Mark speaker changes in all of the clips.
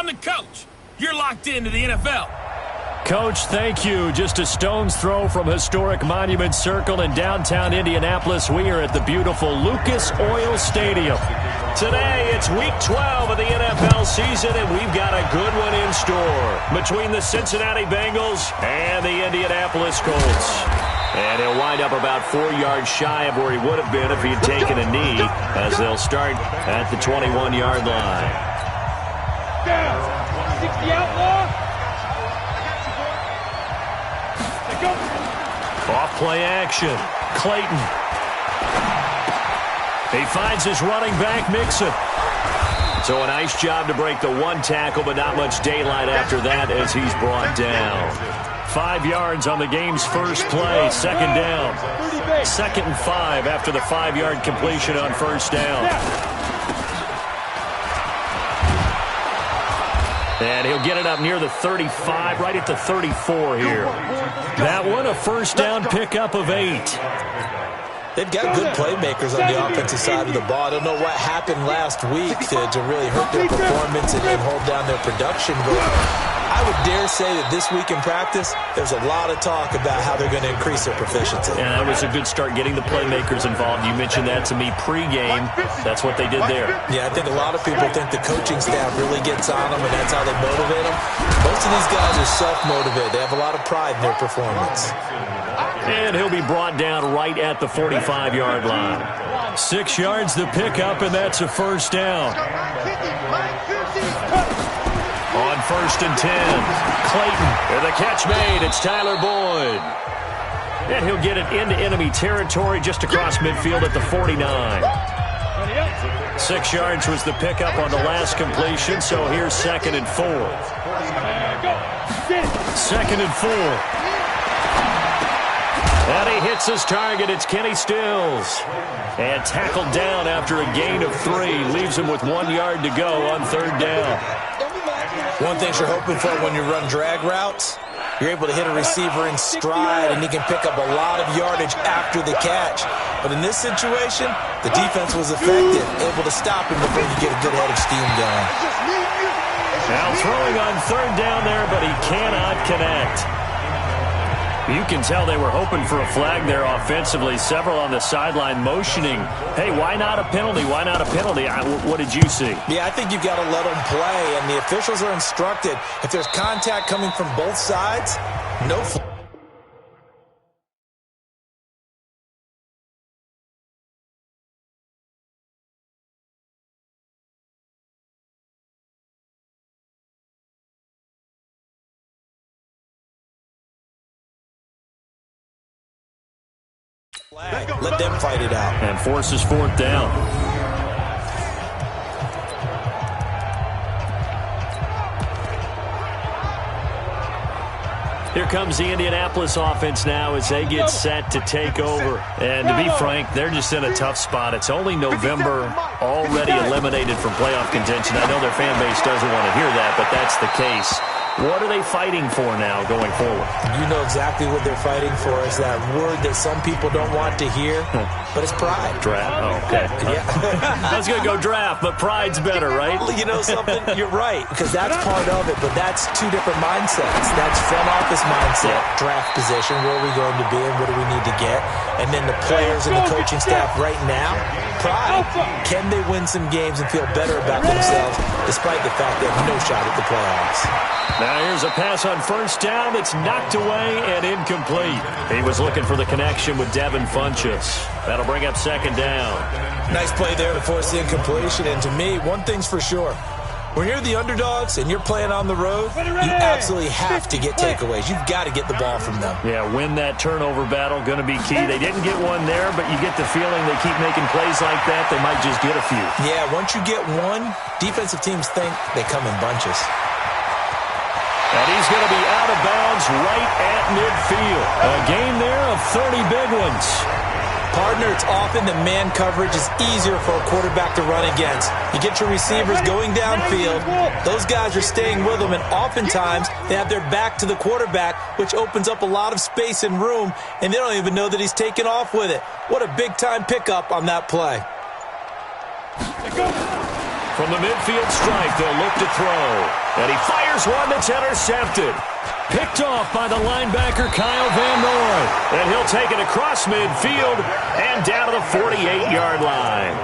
Speaker 1: I'm the coach. You're locked into the NFL.
Speaker 2: Coach, thank you. Just a stone's throw from historic Monument Circle in downtown Indianapolis. We are at the beautiful Lucas Oil Stadium. Today, it's Week 12 of the NFL season, and we've got a good one in store between the Cincinnati Bengals and the Indianapolis Colts. And he'll wind up about 4 yards shy of where he would have been if he had taken a knee, as they'll start at the 21-yard line.
Speaker 3: Down. 60 outlaw.
Speaker 2: Off play action. Clayton. He finds his running back, Mixon. So a nice job to break the one tackle, but not much daylight after that as he's brought down. 5 yards on the game's first play. Second down. 2nd and 5 after the 5-yard completion on first down. And he'll get it up near the 35, right at the 34 here. That one, a first down pickup of 8.
Speaker 4: They've got good playmakers on the offensive side of the ball. I don't know what happened last week to really hurt their performance and hold down their production. But I would dare say that this week in practice, there's a lot of talk about how they're going to increase their proficiency.
Speaker 2: Yeah, that was a good start getting the playmakers involved. You mentioned that to me pregame. That's what they did there.
Speaker 4: Yeah, I think a lot of people think the coaching staff really gets on them, and that's how they motivate them. Most of these guys are self-motivated. They have a lot of pride in their performance.
Speaker 2: And he'll be brought down right at the 45-yard line. 6 yards to pick up, and that's a first down. On 1st and 10, Clayton. And the catch made. It's Tyler Boyd. And he'll get it into enemy territory just across midfield at the 49. 6 yards was the pickup on the last completion, so here's 2nd and 4. 2nd and 4. And he hits his target. It's Kenny Stills. And tackled down after a gain of 3. Leaves him with 1 yard to go on 3rd down.
Speaker 4: One thing you're hoping for when you run drag routes, you're able to hit a receiver in stride, and he can pick up a lot of yardage after the catch. But in this situation, the defense was effective, able to stop him before you get a good head of steam going.
Speaker 2: Now throwing on 3rd down there, but he cannot connect. You can tell they were hoping for a flag there offensively. Several on the sideline motioning, hey, why not a penalty? Why not a penalty? What did you see?
Speaker 4: Yeah, I think you've got to let them play, and the officials are instructed. If there's contact coming from both sides, no flag. Let them fight it out.
Speaker 2: And forces 4th down. Here comes the Indianapolis offense now as they get set to take over. And to be frank, they're just in a tough spot. It's only November, already eliminated from playoff contention. I know their fan base doesn't want to hear that, but that's the case. What are they fighting for now going forward?
Speaker 4: You know exactly what they're fighting for. Is that word that some people don't want to hear, but it's pride.
Speaker 2: Draft. Oh, okay.
Speaker 4: Yeah.
Speaker 2: I was going to go draft, but pride's better, right?
Speaker 4: Well, you know something? You're right, because that's part of it, but that's two different mindsets. That's front office mindset, draft position, where are we going to be and what do we need to get? And then the players and the coaching staff right now, pride. Can they win some games and feel better about themselves despite the fact they have no shot at the playoffs?
Speaker 2: Now here's a pass on 1st down that's knocked away and incomplete. He was looking for the connection with Devin Funchess. That'll bring up 2nd down.
Speaker 4: Nice play there to force the incompletion. And to me, one thing's for sure. When you're the underdogs and you're playing on the road, you absolutely have to get takeaways. You've got to get the ball from them.
Speaker 2: Yeah, win that turnover battle, going to be key. They didn't get one there, but you get the feeling they keep making plays like that, they might just get a few.
Speaker 4: Yeah, once you get one, defensive teams think they come in bunches.
Speaker 2: And he's going to be out of bounds right at midfield. A gain there of 30 big ones.
Speaker 4: Partner, it's often that man coverage is easier for a quarterback to run against. You get your receivers going downfield. Those guys are staying with them, and oftentimes they have their back to the quarterback, which opens up a lot of space and room, and they don't even know that he's taken off with it. What a big-time pickup on that play.
Speaker 2: From the midfield stripe, they'll look to throw. And he fires one that's intercepted. Picked off by the linebacker, Kyle Van Noy. And he'll take it across midfield and down to the 48-yard line.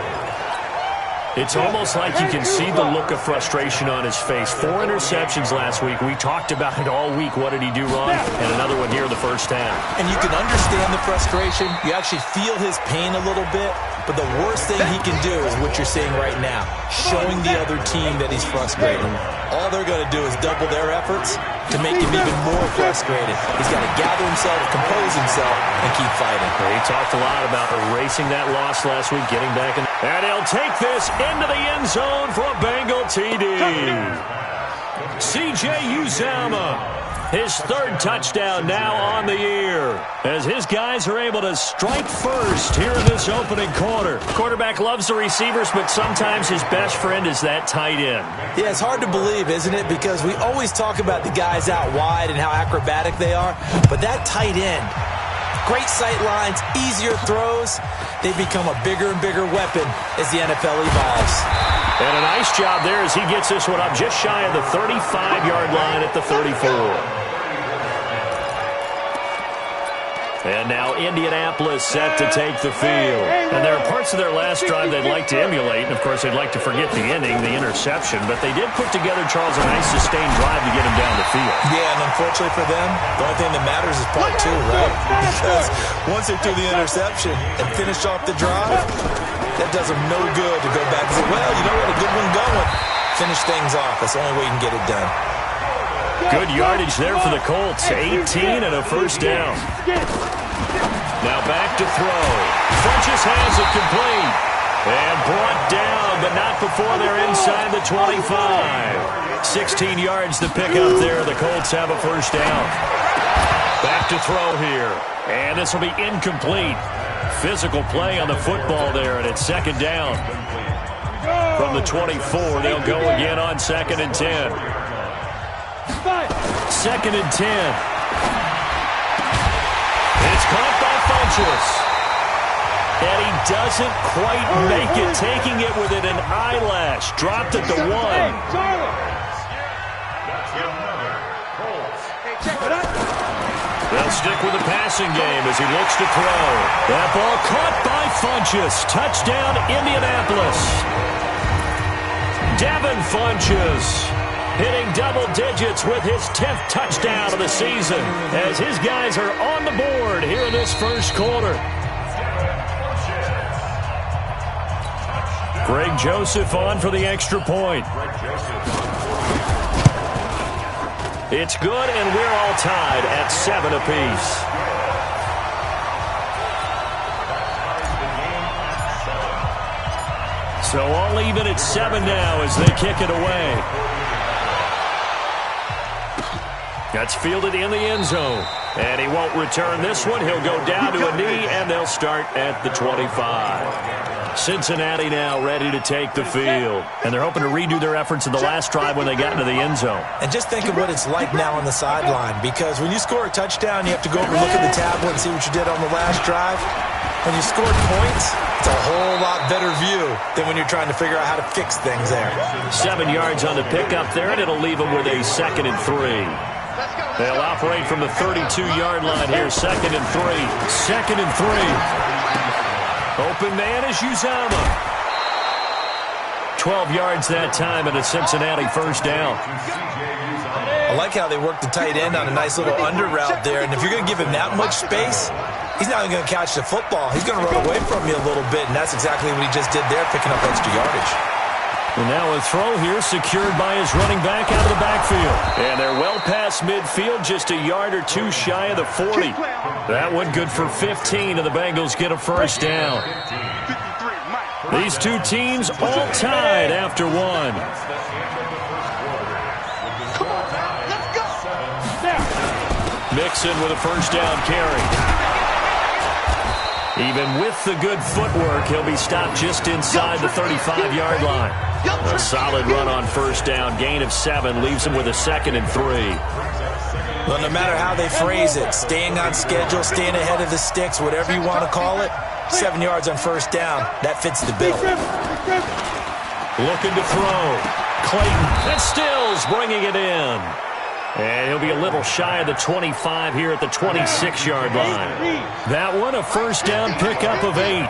Speaker 2: It's almost like you can see the look of frustration on his face. 4 interceptions last week. We talked about it all week. What did he do wrong? And another one here in the first half. And you can understand the frustration. You actually feel his pain a little bit. But the worst thing he can do is what you're seeing right now, showing the other team that he's frustrated. All they're going to do is double their efforts to make him even more frustrated. He's got to gather himself, compose himself, and keep fighting. He talked a lot about erasing that loss last week, getting back in. And he'll take this into the end zone for a Bengal TD. C.J. Uzomah. His 3rd touchdown now on the year as his guys are able to strike first here in this opening quarter. Quarterback loves the receivers, but sometimes his best friend is that tight end.
Speaker 4: Yeah, it's hard to believe, isn't it? Because we always talk about the guys out wide and how acrobatic they are, but that tight end, great sight lines, easier throws, they become a bigger and bigger weapon as the NFL evolves.
Speaker 2: And a nice job there as he gets this one up just shy of the 35-yard line at the 34. And now Indianapolis set to take the field. And there are parts of their last drive they'd like to emulate. And, of course, they'd like to forget the ending, the interception. But they did put together, Charles, a nice sustained drive to get him down the field.
Speaker 4: Yeah, and unfortunately for them, the only thing that matters is part 2, right? Because once they threw the interception and finished off the drive, that does them no good to go back and say, well, you know what, a good one going. Finish things off. That's the only way you can get it done.
Speaker 2: Good yardage there for the Colts. 18 and a first down. Now back to throw. Funches has it complete. And brought down, but not before they're inside the 25. 16 yards to pick up there. The Colts have a first down. Back to throw here. And this will be incomplete. Physical play on the football there, and it's 2nd down. From the 24, they'll go again on 2nd and 10. 2nd and 10. It's caught by Funches. And he doesn't quite make it, taking it within an eyelash. Dropped at the 1. They'll stick with the passing game as he looks to throw. That ball caught by Funches. Touchdown, Indianapolis. Devin Funches hitting double digits with his 10th touchdown of the season as his guys are on the board here in this first quarter. Greg Joseph on for the extra point. It's good, and we're all tied at 7 apiece. So all even at 7 now as they kick it away. That's fielded in the end zone. And he won't return this one. He'll go down to a knee, and they'll start at the 25. Cincinnati now ready to take the field. And they're hoping to redo their efforts in the last drive when they got into the end zone.
Speaker 4: And just think of what it's like now on the sideline, because when you score a touchdown, you have to go over and look at the tablet and see what you did on the last drive. When you scored points, it's a whole lot better view than when you're trying to figure out how to fix things there.
Speaker 2: 7 yards on the pickup there, and it'll leave them with a 2nd and 3. They'll operate from the 32-yard line here. 2nd and 3. 2nd and 3. Open man is Uzomah. 12 yards that time and a Cincinnati first down.
Speaker 4: I like how they work the tight end on a nice little under route there. And if you're going to give him that much space, he's not even going to catch the football. He's going to run away from you a little bit, and that's exactly what he just did there, picking up extra yardage.
Speaker 2: And now a throw here secured by his running back out of the backfield. And they're well past midfield, just a yard or two shy of the 40. That one good for 15, and the Bengals get a first down. These two teams all tied after one. Mixon with a first down carry. Even with the good footwork, he'll be stopped just inside the 35-yard line. A solid run on first down. Gain of 7 leaves him with a 2nd and 3.
Speaker 4: Well, no matter how they phrase it, staying on schedule, staying ahead of the sticks, whatever you want to call it, 7 yards on first down, that fits the bill.
Speaker 2: Looking to throw. Clayton, and Stills bringing it in. And he'll be a little shy of the 25 here at the 26-yard line. That one, a first down pickup of 8.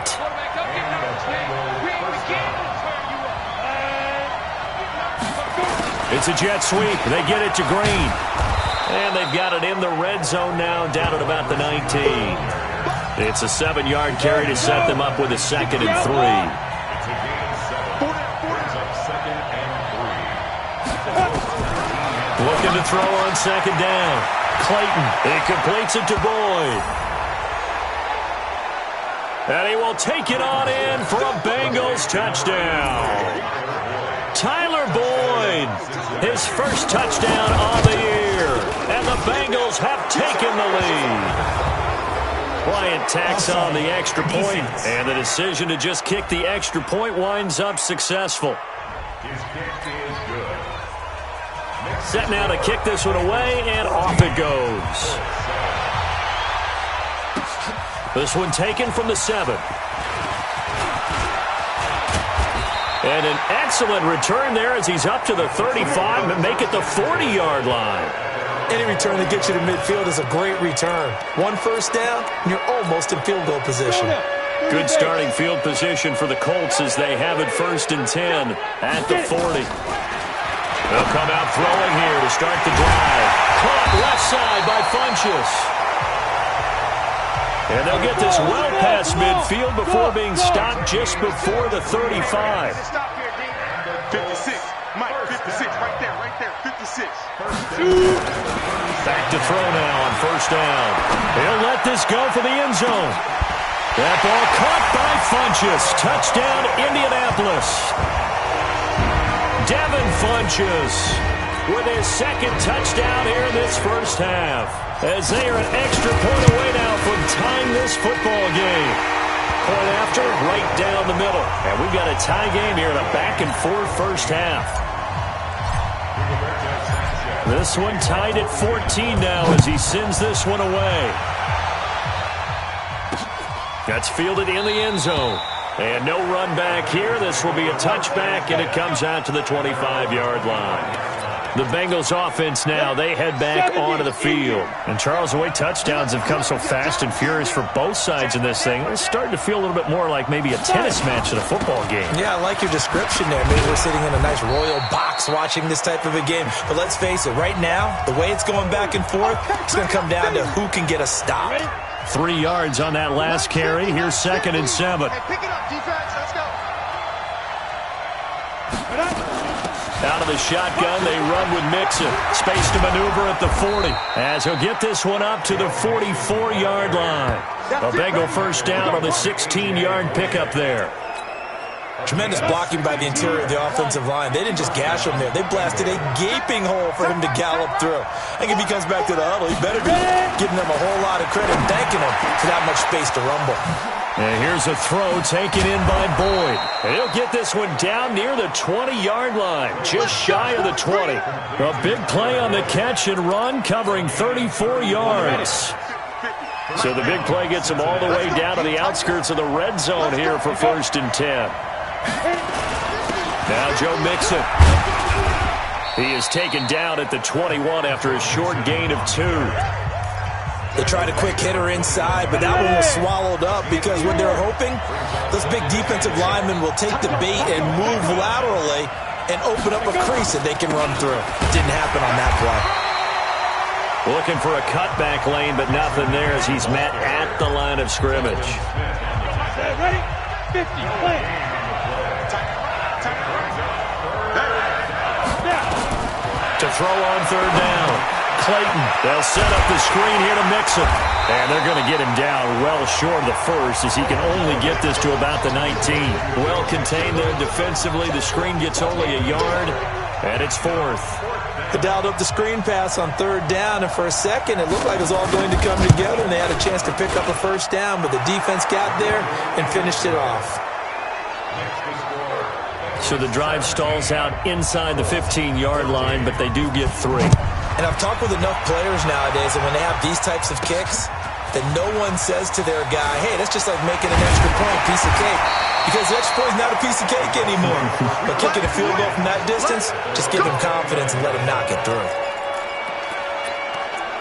Speaker 2: It's a jet sweep. They get it to Green. And they've got it in the red zone now, down at about the 19. It's a 7-yard carry to set them up with a 2nd and 3. Looking to throw on 2nd down. Clayton, he completes it to Boyd. And he will take it on in for a Bengals touchdown. Tyler Boyd, his first touchdown on the year. And the Bengals have taken the lead. Bryant tacks on the extra point, and the decision to just kick the extra point winds up successful.
Speaker 5: His kick is good.
Speaker 2: Set now to kick this one away, and off it goes. This one taken from the 7. And an excellent return there as he's up to the 35 and make it the 40-yard line.
Speaker 4: Any return that gets you to midfield is a great return. 1 first down, and you're almost in field goal position.
Speaker 2: Good starting field position for the Colts as they have it 1st and 10 at the 40. They'll come out throwing here to start the drive. Caught left side by Funchess. And they'll get this well past midfield before being stopped just before the 35.
Speaker 3: 56. Mike, 56. Right there. 56.
Speaker 2: Back to throw now on 1st down. He'll let this go for the end zone. That ball caught by Funchess. Touchdown, Indianapolis. Devin Funchess with his 2nd touchdown here in this first half. As they are an extra point away now from tying this football game. Point after, right down the middle. And we've got a tie game here in a back-and-forth first half. This one tied at 14 now as he sends this one away. That's fielded in the end zone. And no run back here. This will be a touchback, and it comes out to the 25-yard line. The Bengals offense now, they head back onto the field. And Charles, the way touchdowns have come so fast and furious for both sides in this thing, it's starting to feel a little bit more like maybe a tennis match than a football game.
Speaker 4: Yeah, I like your description there. Maybe we're sitting in a nice royal box watching this type of a game. But let's face it, right now, the way it's going back and forth, it's going to come down to who can get a stop.
Speaker 2: 3 yards on that last carry. Here's 2nd and 7.
Speaker 3: Pick it up, defense. Let's go.
Speaker 2: Out of the shotgun, they run with Mixon. Space to maneuver at the 40. As he'll get this one up to the 44-yard line. A Bengal first down on the 16-yard pickup there.
Speaker 4: Tremendous blocking by the interior of the offensive line. They didn't just gash him there. They blasted a gaping hole for him to gallop through. I think if he comes back to the huddle, he better be giving them a whole lot of credit and thanking him for that much space to rumble.
Speaker 2: And here's a throw taken in by Boyd. And he'll get this one down near the 20-yard line, just shy of the 20. A big play on the catch and run, covering 34 yards. So the big play gets him all the way down to the outskirts of the red zone here for 1st and 10. Now Joe Mixon. He is taken down at the 21 after a short gain of 2.
Speaker 4: They tried a quick hitter inside, but that one was swallowed up because what they're hoping, those big defensive linemen will take the bait and move laterally and open up a crease that they can run through. Didn't happen on that play.
Speaker 2: Looking for a cutback lane, but nothing there as he's met at the line of scrimmage.
Speaker 3: Ready? 50. Play.
Speaker 2: To throw on 3rd down. Clayton, they'll set up the screen here to Mixon. And they're going to get him down well short of the 1st as he can only get this to about the 19. Well contained there defensively. The screen gets only a yard, and it's 4th.
Speaker 4: They dialed up the screen pass on 3rd down, and for a second it looked like it was all going to come together, and they had a chance to pick up a 1st down, but the defense got there and finished it off.
Speaker 2: So the drive stalls out inside the 15-yard line, but they do get 3.
Speaker 4: And I've talked with enough players nowadays, and when they have these types of kicks, that no one says to their guy, hey, that's just like making an extra point, piece of cake. Because the extra point is not a piece of cake anymore. But kicking a field goal from that distance, just give him confidence and let him knock it through.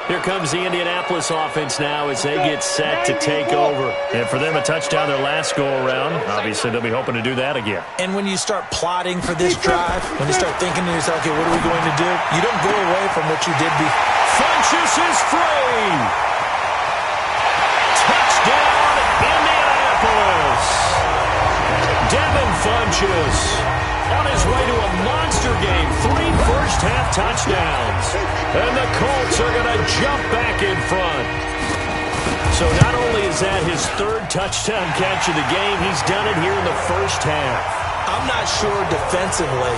Speaker 2: Here comes the Indianapolis offense now as they get set to take over. And for them, a touchdown their last go-around. Obviously, they'll be hoping to do that again.
Speaker 4: And when you start plotting for this drive, when you start thinking to yourself, okay, what are we going to do? You don't go away from what you did before.
Speaker 2: Funchess is free. Touchdown, Indianapolis. Devin Funchess on his way to a monster game. 3 first-half touchdowns. And the Colts are going to jump back in front. So not only is that his 3rd touchdown catch of the game, he's done it here in the first half.
Speaker 4: I'm not sure defensively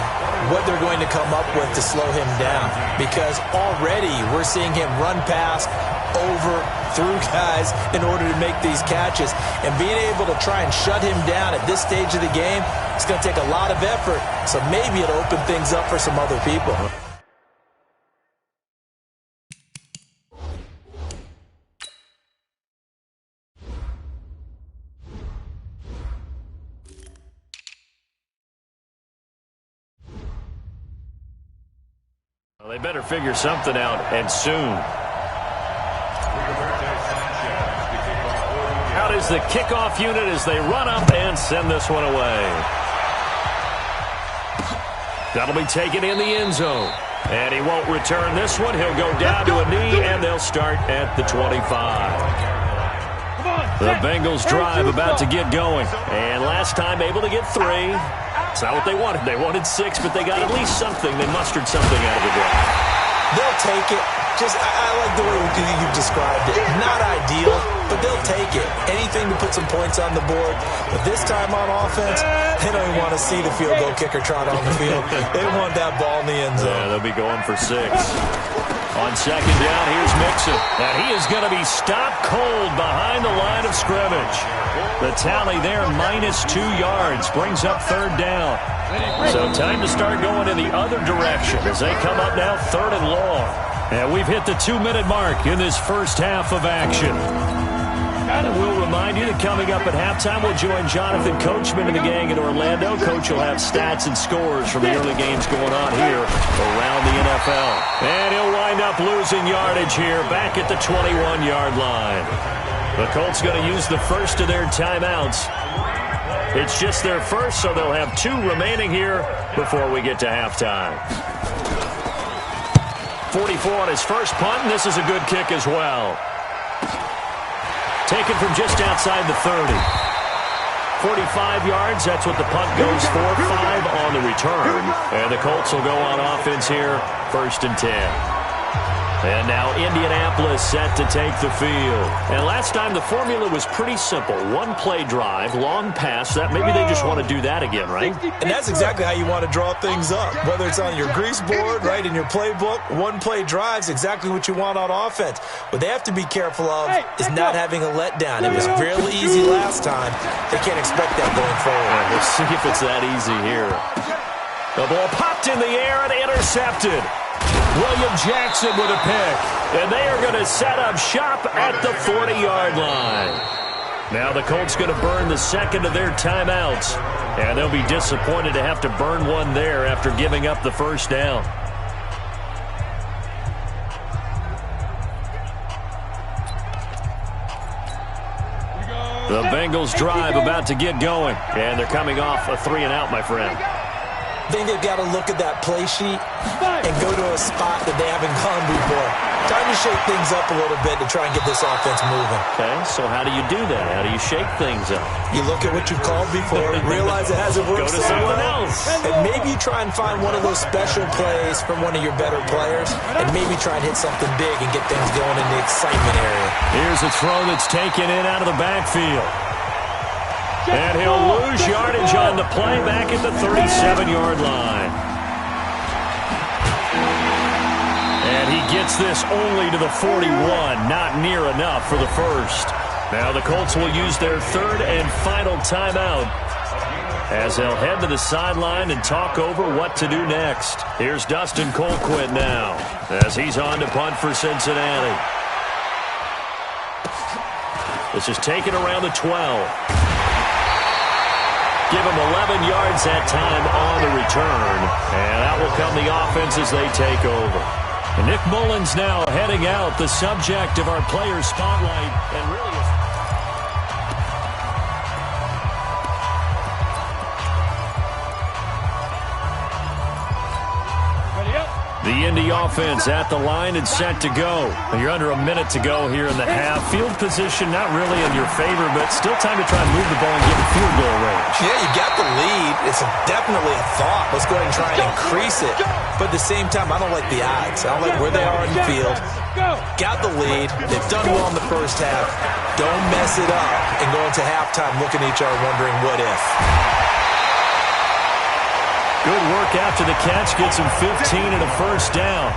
Speaker 4: what they're going to come up with to slow him down, because already we're seeing him run past, over, through guys in order to make these catches. And being able to try and shut him down at this stage of the game, it's going to take a lot of effort. So maybe it'll open things up for some other people.
Speaker 2: Well, they better figure something out, and soon. Out is the kickoff unit as they run up and send this one away. That'll be taken in the end zone. And he won't return this one. He'll go down to a knee, and they'll start at the 25. The Bengals drive about to get going. And last time able to get 3. It's not what they wanted. They wanted 6, but they got at least something. They mustered something out of the drive.
Speaker 4: They'll take it. I like the way you've described it. Not ideal, but they'll take it. Anything to put some points on the board. But this time on offense, they don't even want to see the field goal kicker trot on the field. They want that ball in the end zone.
Speaker 2: Yeah, they'll be going for 6. On 2nd down, here's Mixon. And he is going to be stopped cold behind the line of scrimmage. The tally there, -2 yards, brings up 3rd down. So time to start going in the other direction as they come up now 3rd and long. And we've hit the 2-minute mark in this first half of action. And we'll remind you that coming up at halftime, we'll join Jonathan Coachman and the gang in Orlando. Coach will have stats and scores from the early games going on here around the NFL. And he'll wind up losing yardage here back at the 21-yard line. The Colts going to use the first of their timeouts. It's just their first, so they'll have 2 remaining here before we get to halftime. 44 on his first punt, and this is a good kick as well. Taken from just outside the 30. 45 yards, that's what the punt goes for. 5 on the return. And the Colts will go on offense here, 1st and 10. And now Indianapolis set to take the field. And last time the formula was pretty simple. 1-play drive, long pass. That maybe they just want to do that again, right?
Speaker 4: And that's exactly how you want to draw things up. Whether it's on your grease board, right, in your playbook, 1-play drive is exactly what you want on offense. What they have to be careful of is not having a letdown. It was fairly easy last time. They can't expect that going forward.
Speaker 2: Yeah, we'll see if it's that easy here. The ball popped in the air and intercepted. William Jackson with a pick. And they are going to set up shop at the 40-yard line. Now the Colts going to burn the 2nd of their timeouts. And they'll be disappointed to have to burn one there after giving up the first down. The Bengals drive about to get going. And they're coming off a 3-and-out, my friend.
Speaker 4: I think they've got to look at that play sheet and go to a spot that they haven't gone before. Time to shake things up a little bit to try and get this offense moving.
Speaker 2: Okay, so how do you do that? How do you shake things up?
Speaker 4: You look at what you've called before, realize it hasn't worked
Speaker 2: Go to something else.
Speaker 4: And maybe you try and find one of those special plays from one of your better players, and maybe try and hit something big and get things going in the excitement area.
Speaker 2: Here's a throw that's taken in out of the backfield. And he'll lose yardage on the play back at the 37-yard line. And he gets this only to the 41, not near enough for the first. Now the Colts will use their 3rd and final timeout as they'll head to the sideline and talk over what to do next. Here's Dustin Colquitt now as he's on to punt for Cincinnati. This is taken around the 12. Give him 11 yards that time on the return. And that will come the offense as they take over. And Nick Mullins now heading out, the subject of our player spotlight. And really the Indy offense at the line and set to go. You're under a minute to go here in the half. Field position not really in your favor, but still time to try and move the ball and get a field goal range.
Speaker 4: Yeah, you got the lead. It's definitely a thought. Let's go ahead and try and increase it. But at the same time, I don't like the odds. I don't like where they are in the field. Got the lead. They've done well in the first half. Don't mess it up and go into halftime looking at each other wondering what if.
Speaker 2: Good work after the catch. Gets him 15 and a first down.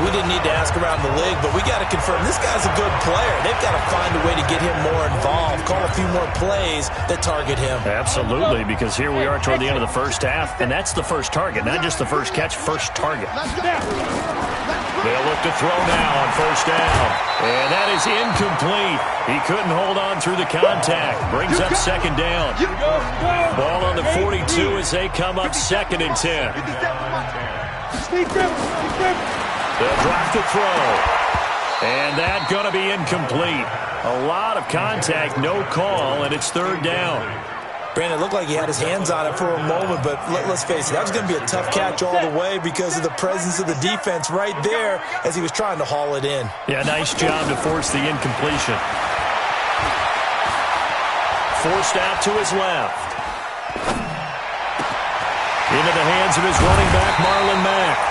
Speaker 4: We didn't need to ask around the league, but we got to confirm this guy's a good player. They've got to find a way to get him more involved, call a few more plays that target him.
Speaker 2: Absolutely, because here we are toward the end of the first half, and that's the first target, not just the first catch, first target. They'll look to throw now on first down. And that is incomplete. He couldn't hold on through the contact. Brings up second down. Ball on the 42 as they come up second and 10. They'll drop the throw. And that's going to be incomplete. A lot of contact, no call, and it's third down.
Speaker 4: Brandon, it looked like he had his hands on it for a moment, but let's face it, that was going to be a tough catch all the way because of the presence of the defense right there as he was trying to haul it in.
Speaker 2: Yeah, nice job to force the incompletion. Forced out to his left. Into the hands of his running back, Marlon Mack.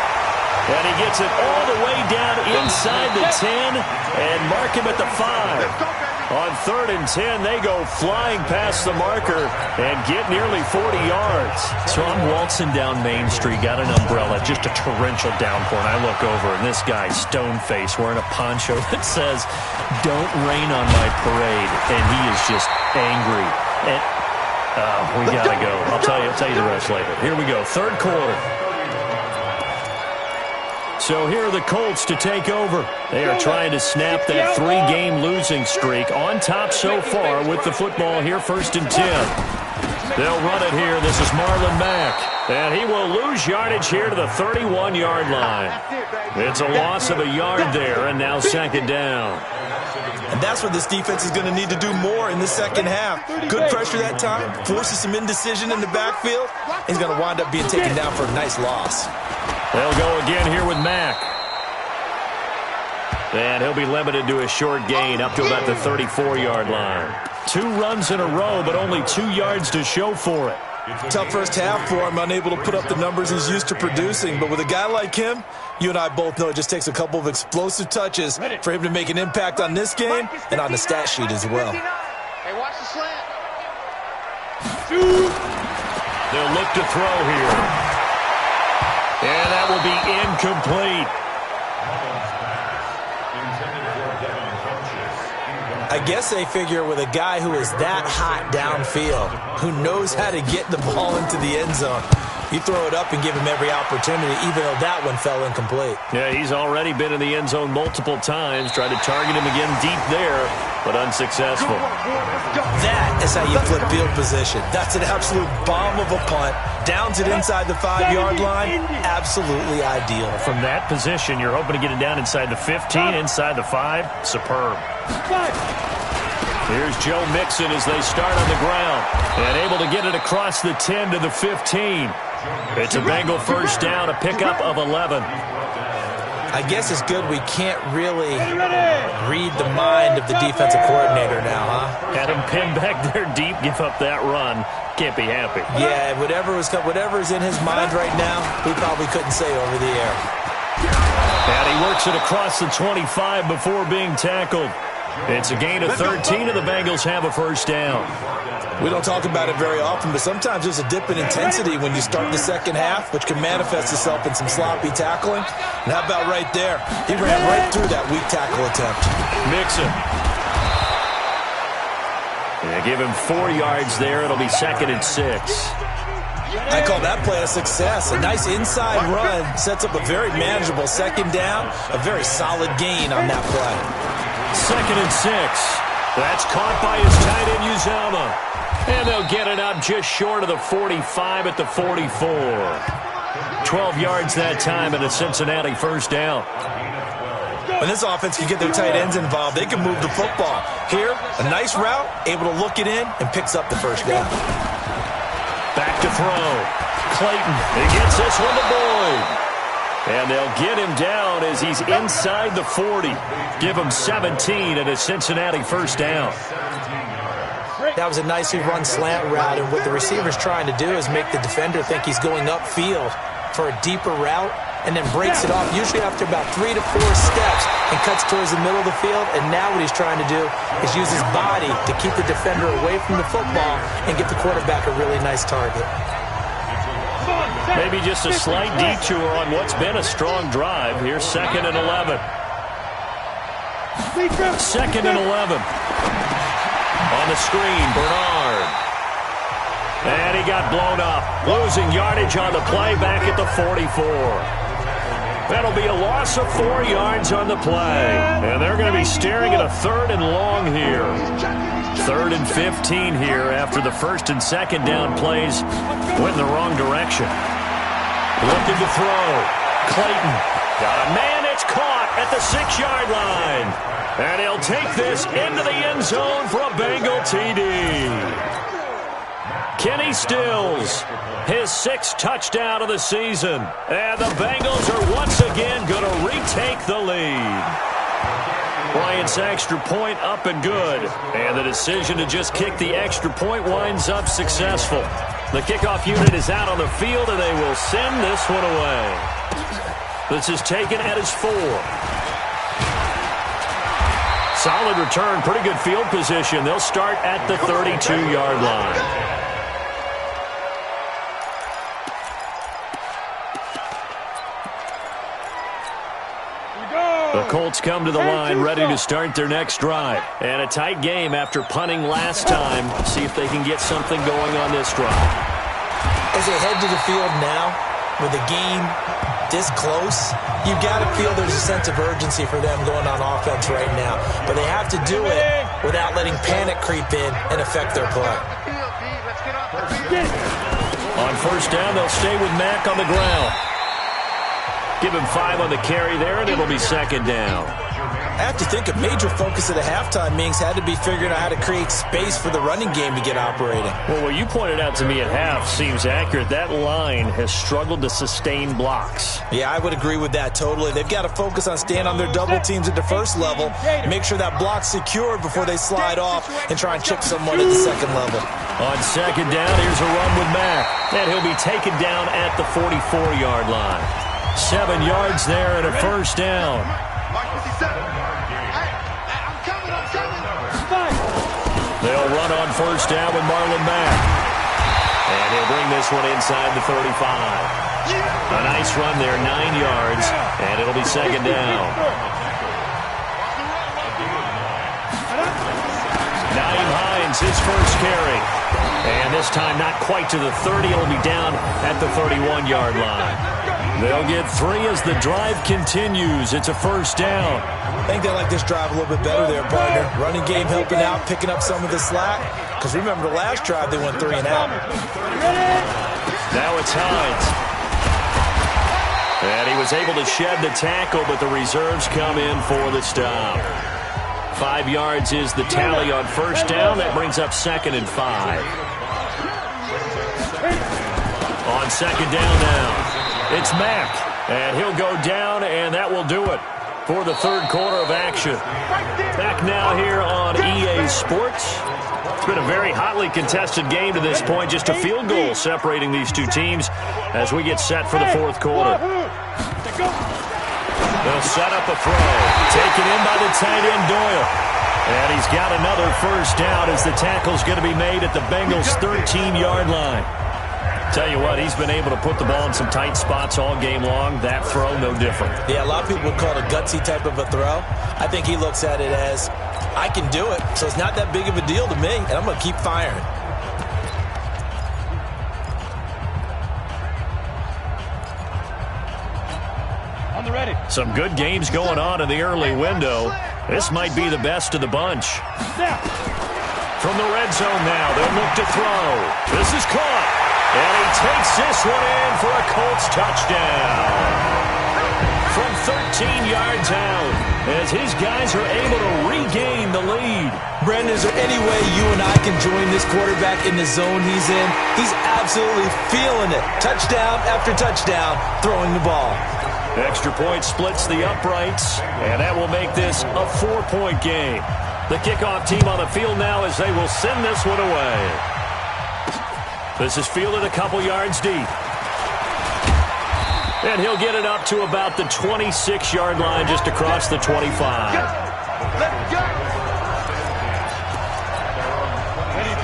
Speaker 2: And he gets it all the way down inside the 10 and mark him at the 5. On third and 10, they go flying past the marker and get nearly 40 yards. So I'm waltzing down Main Street, got an umbrella, just a torrential downpour, and I look over, and this guy, stone-faced, wearing a poncho that says, "Don't rain on my parade," and he is just angry. And we got to go. I'll tell you the rest later. Here we go, third quarter. So here are the Colts to take over. They are trying to snap that 3-game losing streak. On top so far with the football here, first and 10. They'll run it here. This is Marlon Mack. And he will lose yardage here to the 31-yard line. It's a loss of a yard there, and now second down.
Speaker 4: And that's what this defense is going to need to do more in the second half. Good pressure that time, forces some indecision in the backfield. He's going to wind up being taken down for a nice loss.
Speaker 2: They'll go again here with Mack. And he'll be limited to a short gain up to about the 34-yard line. 2 runs in a row, but only 2 yards to show for it.
Speaker 4: Tough first half for him, unable to put up the numbers he's used to producing. But with a guy like him, you and I both know it just takes a couple of explosive touches for him to make an impact on this game and on the stat sheet as well.
Speaker 3: Hey, watch the slant.
Speaker 2: They'll look to throw here. And that will be incomplete.
Speaker 4: I guess they figure with a guy who is that hot downfield, who knows how to get the ball into the end zone, you throw it up and give him every opportunity, even though that one fell incomplete.
Speaker 2: Yeah, he's already been in the end zone multiple times, tried to target him again deep there, but unsuccessful.
Speaker 4: That is how you flip field position. That's an absolute bomb of a punt. Downs it inside the 5-yard line. Absolutely ideal.
Speaker 2: From that position, you're hoping to get it down inside the 15, inside the 5. Superb. Here's Joe Mixon as they start on the ground and able to get it across the 10 to the 15. It's a Bengal first down, a pickup of 11.
Speaker 4: I guess it's good we can't really read the mind of the defensive coordinator now, huh?
Speaker 2: Had him pinned back there deep, give up that run. Can't be happy.
Speaker 4: Yeah, whatever's in his mind right now, we probably couldn't say over the air.
Speaker 2: And he works it across the 25 before being tackled. It's a gain of 13, and the Bengals have a first down.
Speaker 4: We don't talk about it very often, but sometimes there's a dip in intensity when you start the second half, which can manifest itself in some sloppy tackling. And how about right there? He ran right through that weak tackle attempt.
Speaker 2: Mixon. They give him 4 yards there. It'll be second and 6.
Speaker 4: I call that play a success. A nice inside run sets up a very manageable second down. A very solid gain on that play.
Speaker 2: Second and 6. That's caught by his tight end, Uzama. And they'll get it up just short of the 45 at the 44. 12 yards that time and a Cincinnati first down.
Speaker 4: When this offense can get their tight ends involved, they can move the football. Here, a nice route, able to look it in, and picks up the first down.
Speaker 2: Back to throw. Clayton, he gets this one to Boyd. And they'll get him down as he's inside the 40. Give him 17 and a Cincinnati first down.
Speaker 4: That was a nicely run slant route, and what the receiver's trying to do is make the defender think he's going upfield for a deeper route, and then breaks it off, usually after about 3 to 4 steps, and cuts towards the middle of the field. And now what he's trying to do is use his body to keep the defender away from the football and get the quarterback a really nice target.
Speaker 2: Maybe just a slight detour on what's been a strong drive. Here's 2nd and 11. 2nd and 11. On the screen, Bernard. And he got blown up. Losing yardage on the play back at the 44. That'll be a loss of 4 yards on the play. And they're going to be staring at a 3rd and long here. 3rd and 15 here after the 1st and 2nd down plays went in the wrong direction. Looking to throw. Clayton. Got a man. It's caught at the 6-yard line. And he'll take this into the end zone for a Bengal TD. Kenny Stills, his 6th touchdown of the season. And the Bengals are once again going to retake the lead. Bryant's extra point up and good. And the decision to just kick the extra point winds up successful. The kickoff unit is out on the field, and they will send this one away. This is taken at his 4. Solid return, pretty good field position. They'll start at the 32-yard line. The Colts come to the line ready to start their next drive. And a tight game after punting last time. See if they can get something going on this drive.
Speaker 4: As they head to the field now, with the game this close, you've got to feel there's a sense of urgency for them going on offense right now. But they have to do it without letting panic creep in and affect their play.
Speaker 2: On first down, they'll stay with Mack on the ground. Give him 5 on the carry there, and it'll be 2nd down.
Speaker 4: I have to think a major focus of the halftime meetings had to be figuring out how to create space for the running game to get operating.
Speaker 2: Well, what you pointed out to me at half seems accurate. That line has struggled to sustain blocks.
Speaker 4: Yeah, I would agree with that totally. They've got to focus on staying on their double teams at the first level, make sure that block's secured before they slide off and try and chip someone at the second level.
Speaker 2: On 2nd down, here's a run with Mack. And he'll be taken down at the 44-yard line. 7 yards there and a first down. They'll run on first down with Marlon Mack. And he'll bring this one inside the 35. A nice run there, 9 yards, and it'll be 2nd down. Naeem Hines, his first carry. And this time not quite to the 30. It'll be down at the 31-yard line. They'll get 3 as the drive continues. It's a first down.
Speaker 4: I think they like this drive a little bit better there, partner. Running game helping out, picking up some of the slack. Because remember the last drive, they went 3 and out.
Speaker 2: Now it's Hines. And he was able to shed the tackle, but the reserves come in for the stop. 5 yards is the tally on first down. That brings up 2nd and 5. On 2nd down now. It's Mack, and he'll go down, and that will do it for the 3rd quarter of action. Back now here on EA Sports. It's been a very hotly contested game to this point, just a field goal separating these two teams as we get set for the 4th quarter. They'll set up a throw. Taken in by the tight end, Doyle. And he's got another first down as the tackle's going to be made at the Bengals' 13-yard line. Tell you what, he's been able to put the ball in some tight spots all game long. That throw, no different.
Speaker 4: Yeah, a lot of people would call it a gutsy type of a throw. I think he looks at it as, I can do it, so it's not that big of a deal to me, and I'm going to keep firing.
Speaker 6: On the ready.
Speaker 2: Some good games going on in the early window. This might be the best of the bunch. From the red zone now, they'll look to throw. This is caught. And he takes this one in for a Colts touchdown. From 13 yards out, as his guys are able to regain the lead.
Speaker 4: Brandon, is there any way you and I can join this quarterback in the zone he's in? He's absolutely feeling it. Touchdown after touchdown, throwing the ball.
Speaker 2: Extra point splits the uprights, and that will make this a 4-point game. The kickoff team on the field now as they will send this one away. This is fielded a couple yards deep. And he'll get it up to about the 26-yard line just across the 25.
Speaker 3: Let's go.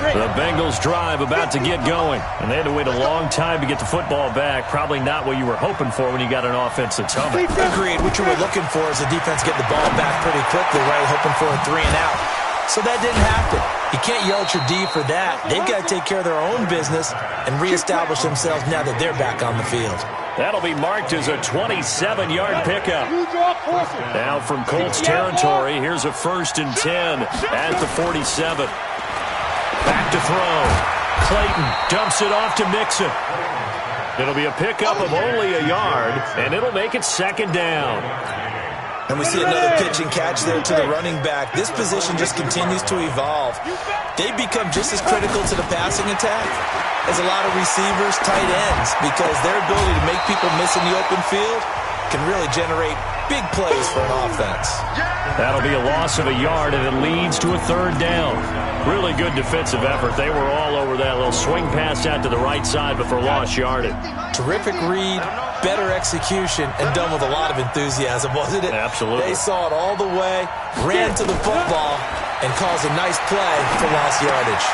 Speaker 2: The Bengals drive about to get going. And they had to wait a long time to get the football back. Probably not what you were hoping for when you got an offense that's humming.
Speaker 4: Agreed. What you were looking for is the defense getting the ball back pretty quickly, right? Hoping for a 3-and-out. So that didn't happen. You can't yell at your D for that. They've got to take care of their own business and reestablish themselves now that they're back on the field.
Speaker 2: That'll be marked as a 27-yard pickup. Now from Colts territory, here's a 1st and 10 at the 47. Back to throw. Clayton dumps it off to Mixon. It'll be a pickup of only a yard, and it'll make it 2nd down.
Speaker 4: And we see another pitch and catch there to the running back. This position just continues to evolve. They become just as critical to the passing attack as a lot of receivers, tight ends, because their ability to make people miss in the open field can really generate big plays for an offense.
Speaker 2: That'll be a loss of a yard, and it leads to a 3rd down. Really good defensive effort. They were all over that little swing pass out to the right side, but for lost yardage.
Speaker 4: Terrific read, better execution, and done with a lot of enthusiasm, wasn't it?
Speaker 2: Absolutely.
Speaker 4: They saw it all the way, ran to the football, and caused a nice play for lost yardage.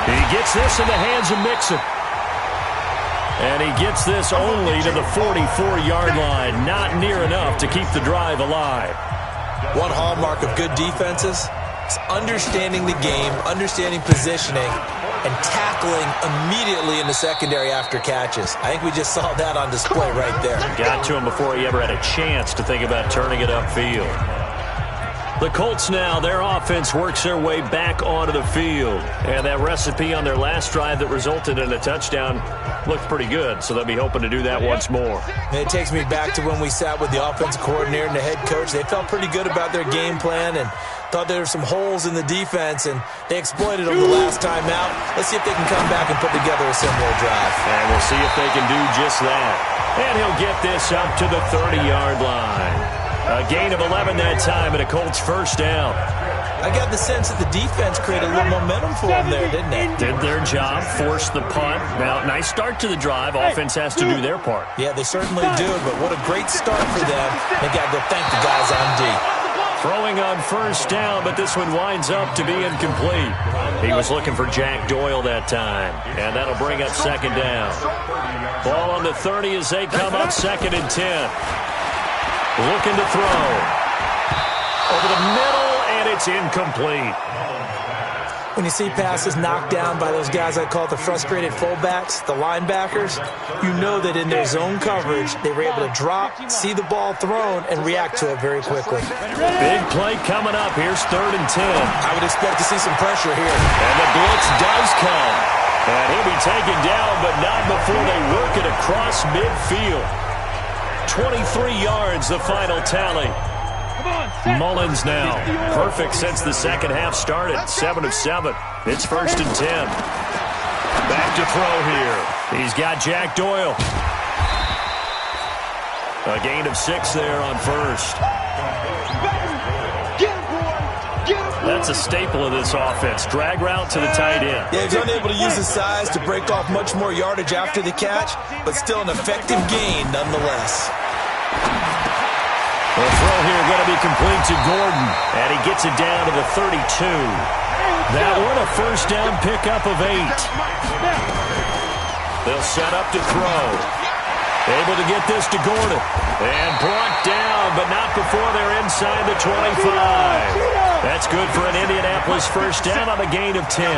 Speaker 2: He gets this in the hands of Mixon. And he gets this only to the 44-yard line. Not near enough to keep the drive alive.
Speaker 4: One hallmark of good defenses is understanding the game, understanding positioning, and tackling immediately in the secondary after catches. I think we just saw that on display right there.
Speaker 2: Got to him before he ever had a chance to think about turning it upfield. The Colts now, their offense works their way back onto the field. And that recipe on their last drive that resulted in a touchdown looked pretty good, so they'll be hoping to do that once more.
Speaker 4: And it takes me back to when we sat with the offensive coordinator and the head coach. They felt pretty good about their game plan and thought there were some holes in the defense, and they exploited them the last time out. Let's see if they can come back and put together a similar drive.
Speaker 2: And we'll see if they can do just that. And he'll get this up to the 30-yard line. A gain of 11 that time and a Colts 1st down.
Speaker 4: I got the sense that the defense created a little momentum for them there, didn't they?
Speaker 2: Did their job, forced the punt. Now, nice start to the drive. Offense has to do their part.
Speaker 4: Yeah, they certainly do, but what a great start for them. They got to go thank the guys on D.
Speaker 2: Throwing on 1st down, but this one winds up to be incomplete. He was looking for Jack Doyle that time, and that'll bring up 2nd down. Ball on the 30 as they come up 2nd and 10. Looking to throw. Over the middle, and it's incomplete.
Speaker 4: When you see passes knocked down by those guys I call the frustrated fullbacks, the linebackers, you know that in their zone coverage, they were able to drop, see the ball thrown, and react to it very quickly.
Speaker 2: Big play coming up. Here's 3rd and 10.
Speaker 4: I would expect to see some pressure here.
Speaker 2: And the blitz does come. And he'll be taken down, but not before they work it across midfield. 23 yards, the final tally. Mullins now. Perfect since the second half started. 7 of 7. It's 1st and 10. Back to throw here. He's got Jack Doyle. A gain of 6 there on 1st. That's a staple of this offense. Drag route to the tight end.
Speaker 4: Yeah, he's unable to use his size to break off much more yardage after the catch, but still an effective gain nonetheless.
Speaker 2: The throw here going to be complete to Gordon, and he gets it down to the 32. That one a 1st down pickup of 8. They'll set up to throw. Able to get this to Gordon. And brought down, but not before they're inside the 25. That's good for an Indianapolis 1st down on a gain of 10.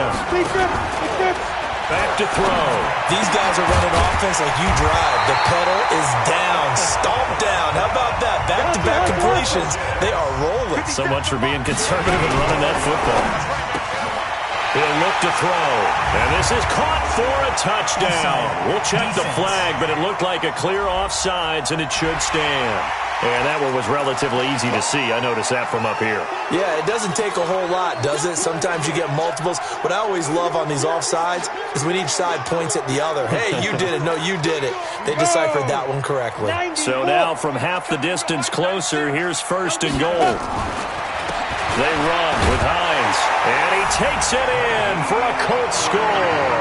Speaker 2: Back to throw.
Speaker 4: These guys are running offense like you drive. The pedal is down, stomped down. How about that? Back-to-back completions. They are rolling.
Speaker 2: So much for being conservative and running that football. He'll look to throw. And this is caught for a touchdown. We'll check the flag, but it looked like a clear offsides, and it should stand. And that one was relatively easy to see. I noticed that from up here.
Speaker 4: Yeah, it doesn't take a whole lot, does it? Sometimes you get multiples. What I always love on these offsides is when each side points at the other. Hey, you did it. No, you did it. They deciphered that one correctly.
Speaker 2: So now from half the distance closer, here's first and goal. They run with Hines, and he takes it in for a Colts score.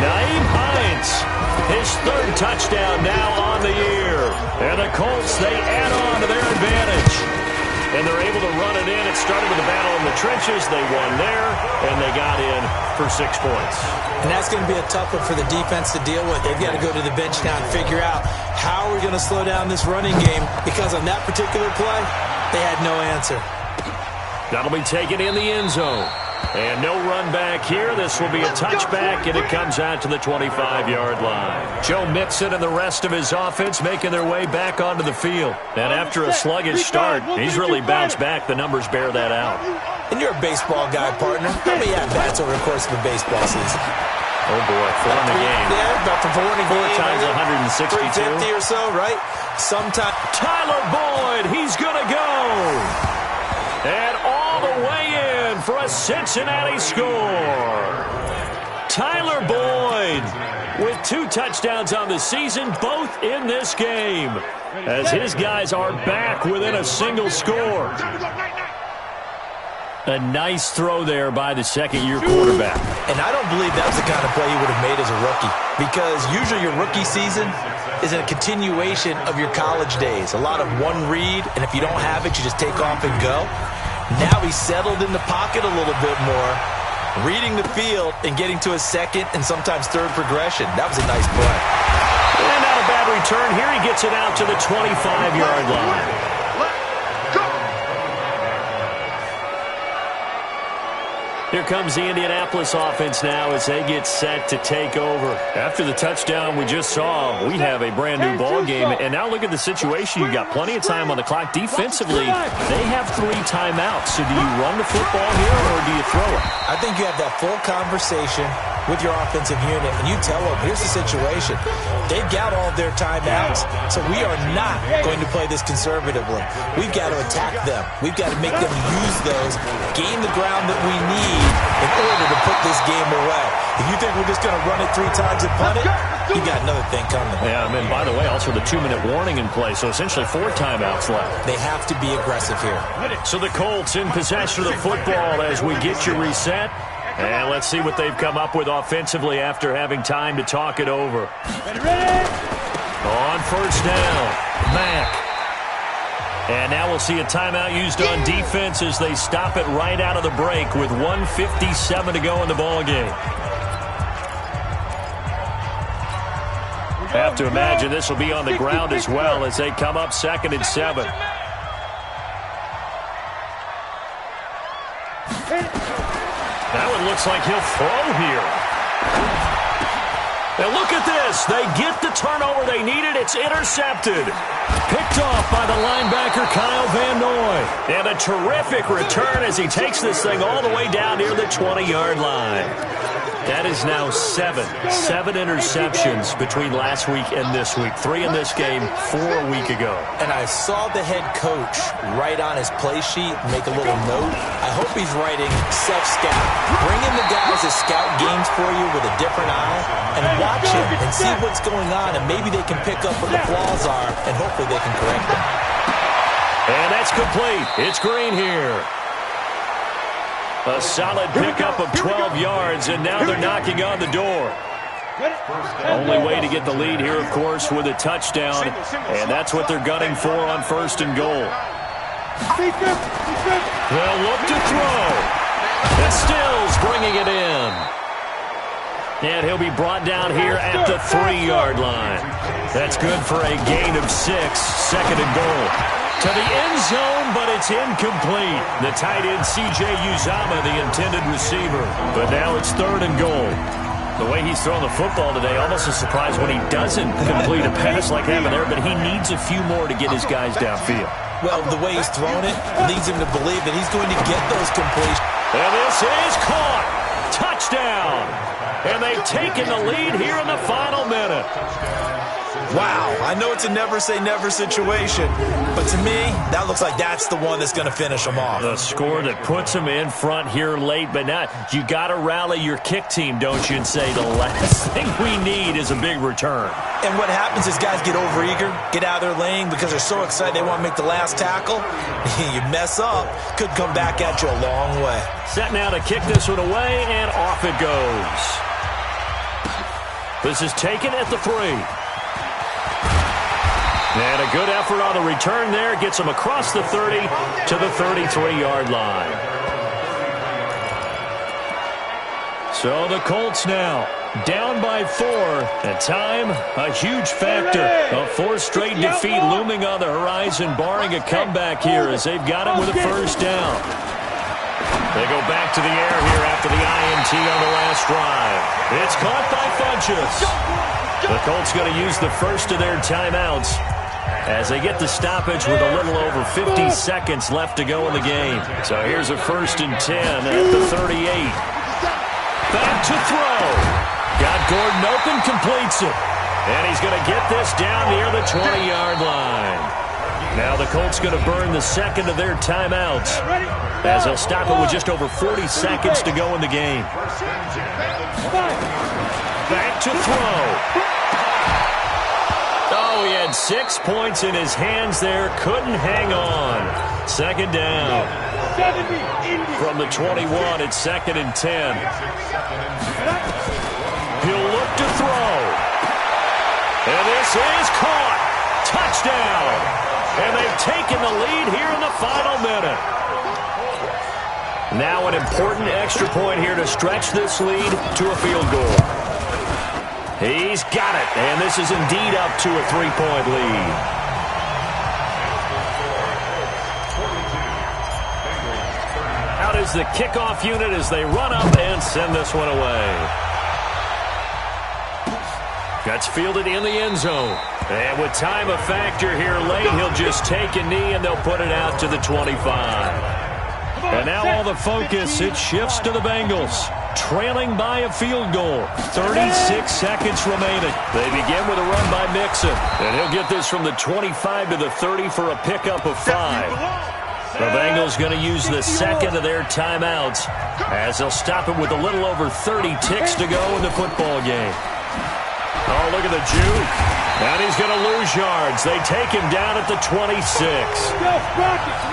Speaker 2: Naeem Hines, his third touchdown now on the year. And the Colts, they add on to their advantage. And they're able to run it in. It started with a battle in the trenches. They won there, and they got in for 6 points.
Speaker 4: And that's going to be a tough one for the defense to deal with. They've got to go to the bench now and figure out how we're going to slow down this running game, because on that particular play, they had no answer.
Speaker 2: That'll be taken in the end zone. And no run back here. This will be a touchback, and it comes out to the 25-yard line. Joe Mixon and the rest of his offense making their way back onto the field. And after a sluggish start, he's really bounced back. The numbers bear that out.
Speaker 4: And you're a baseball guy, partner. How many at-bats over the course of a baseball season?
Speaker 2: Oh, boy, 4 in the game.
Speaker 4: Yeah, about 4 in a game.
Speaker 2: 4 times 162.
Speaker 4: 350 or so, right? Sometime.
Speaker 2: Tyler Boyd, he's going to go. And all the way in for a Cincinnati score. Tyler Boyd with 2 touchdowns on the season, both in this game, as his guys are back within a single score. A nice throw there by the second-year quarterback.
Speaker 4: And I don't believe that was the kind of play he would have made as a rookie, because usually your rookie season is a continuation of your college days. A lot of one read, and if you don't have it, you just take off and go. Now he's settled in the pocket a little bit more, reading the field and getting to a second and sometimes third progression. That was a nice play.
Speaker 2: And not a bad return. Here he gets it out to the 25-yard line. Here comes the Indianapolis offense now as they get set to take over. After the touchdown we just saw, we have a brand-new ball game. And now look at the situation. You've got plenty of time on the clock. Defensively, they have 3 timeouts. So do you run the football here or do you throw it?
Speaker 4: I think you have that full conversation with your offensive unit, and you tell them, here's the situation. They've got all of their timeouts, so we are not going to play this conservatively. We've got to attack them. We've got to make them use those, gain the ground that we need in order to put this game away. If you think we're just going to run it 3 times and punt it, you got another thing coming.
Speaker 2: Yeah, I mean, by the way, also the 2-minute warning in play, so essentially 4 timeouts left.
Speaker 4: They have to be aggressive here.
Speaker 2: So the Colts in possession of the football as we get you reset. And let's see what they've come up with offensively after having time to talk it over. On first down, Mack. And now we'll see a timeout used on defense as they stop it right out of the break with 1:57 to go in the ballgame. Have to imagine this will be on the ground as well as they come up 2nd and 7. That one looks like he'll throw here. And look at this. They get the turnover they needed. It's intercepted. Picked off by the linebacker, Kyle Van Noy. And a terrific return as he takes this thing all the way down near the 20-yard line. That is now 7 interceptions between last week and this week. 3 in this game, 4 a week ago.
Speaker 4: And I saw the head coach write on his play sheet, make a little note. I hope he's writing self-scout. Bring in the guys that scout games for you with a different eye and watch him and see what's going on, and maybe they can pick up what the flaws are, and hopefully they can correct them.
Speaker 2: And that's complete. It's Green here. A solid pickup of 12 yards, and now they're knocking on the door. Only way to get the lead here, of course, with a touchdown, and that's what they're gunning for on 1st and goal. They'll look to throw. And Stills bringing it in. And he'll be brought down here at the 3-yard line. That's good for a gain of 6, 2nd and goal. To the end zone, but it's incomplete. The tight end, C.J. Uzama, the intended receiver. But now it's 3rd and goal. The way he's throwing the football today, almost a surprise when he doesn't complete a pass like having there, but he needs a few more to get his guys downfield.
Speaker 4: Well, the way he's thrown it leads him to believe that he's going to get those completions.
Speaker 2: And this is caught. Touchdown. And they've taken the lead here in the final minute.
Speaker 4: Wow, I know it's a never-say-never situation, but to me, that looks like that's the one that's going to finish them off.
Speaker 2: The score that puts them in front here late, but now you got to rally your kick team, don't you, and say the last thing we need is a big return.
Speaker 4: And what happens is guys get overeager, get out of their lane because they're so excited they want to make the last tackle. You mess up, could come back at you a long way.
Speaker 2: Set now to kick this one away, and off it goes. This is taken at the 3. And a good effort on the return there. Gets him across the 30 to the 33-yard line. So the Colts now down by 4. And time, a huge factor. A 4th straight defeat looming on the horizon, barring a comeback here as they've got him with a first down. They go back to the air here after the INT on the last drive. It's caught by Funchess. The Colts going to use the first of their timeouts as they get the stoppage with a little over 50 seconds left to go in the game. So here's a 1st and 10 at the 38. Back to throw. Got Gordon open, completes it. And he's going to get this down near the 20-yard line. Now the Colts going to burn the second of their timeouts as they'll stop it with just over 40 seconds to go in the game. Back to throw. Oh, he had 6 points in his hands there. Couldn't hang on. Second down. From the 21, it's 2nd and 10. He'll look to throw. And this is caught. Touchdown. And they've taken the lead here in the final minute. Now an important extra point here to stretch this lead to a field goal. He's got it, and this is indeed up to a 3-point lead. Out is the kickoff unit as they run up and send this one away. Gets fielded in the end zone. And with time a factor here late, he'll just take a knee and they'll put it out to the 25. And now all the focus, it shifts to the Bengals. Trailing by a field goal. 36 seconds remaining. They begin with a run by Mixon. And he'll get this from the 25 to the 30 for a pickup of 5. The Bengals going to use the second of their timeouts as they'll stop it with a little over 30 ticks to go in the football game. Oh, look at the juke. And he's going to lose yards. They take him down at the 26.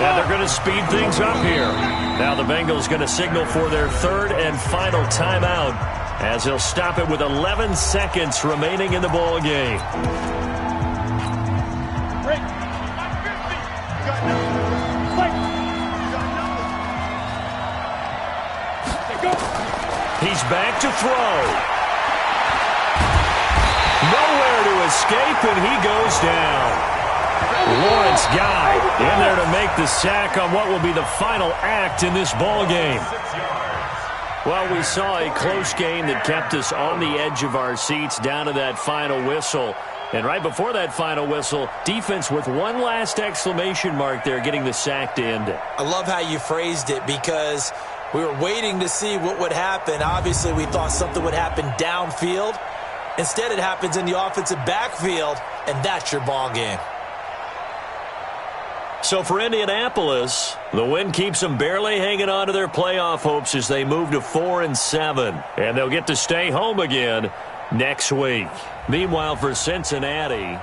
Speaker 2: And they're going to speed things up here. Now the Bengals going to signal for their 3rd and final timeout as they'll stop it with 11 seconds remaining in the ball game. He's back to throw. Nowhere to escape, and he goes down. Lawrence Guy in there to make the sack on what will be the final act in this ball game. Well, we saw a close game that kept us on the edge of our seats down to that final whistle. And right before that final whistle, defense with one last exclamation mark there, getting the sack to end it.
Speaker 4: I love how you phrased it because we were waiting to see what would happen. Obviously, we thought something would happen downfield. Instead, it happens in the offensive backfield, and that's your ball game.
Speaker 2: So for Indianapolis, the win keeps them barely hanging on to their playoff hopes as they move to 4-7. And they'll get to stay home again next week. Meanwhile, for Cincinnati,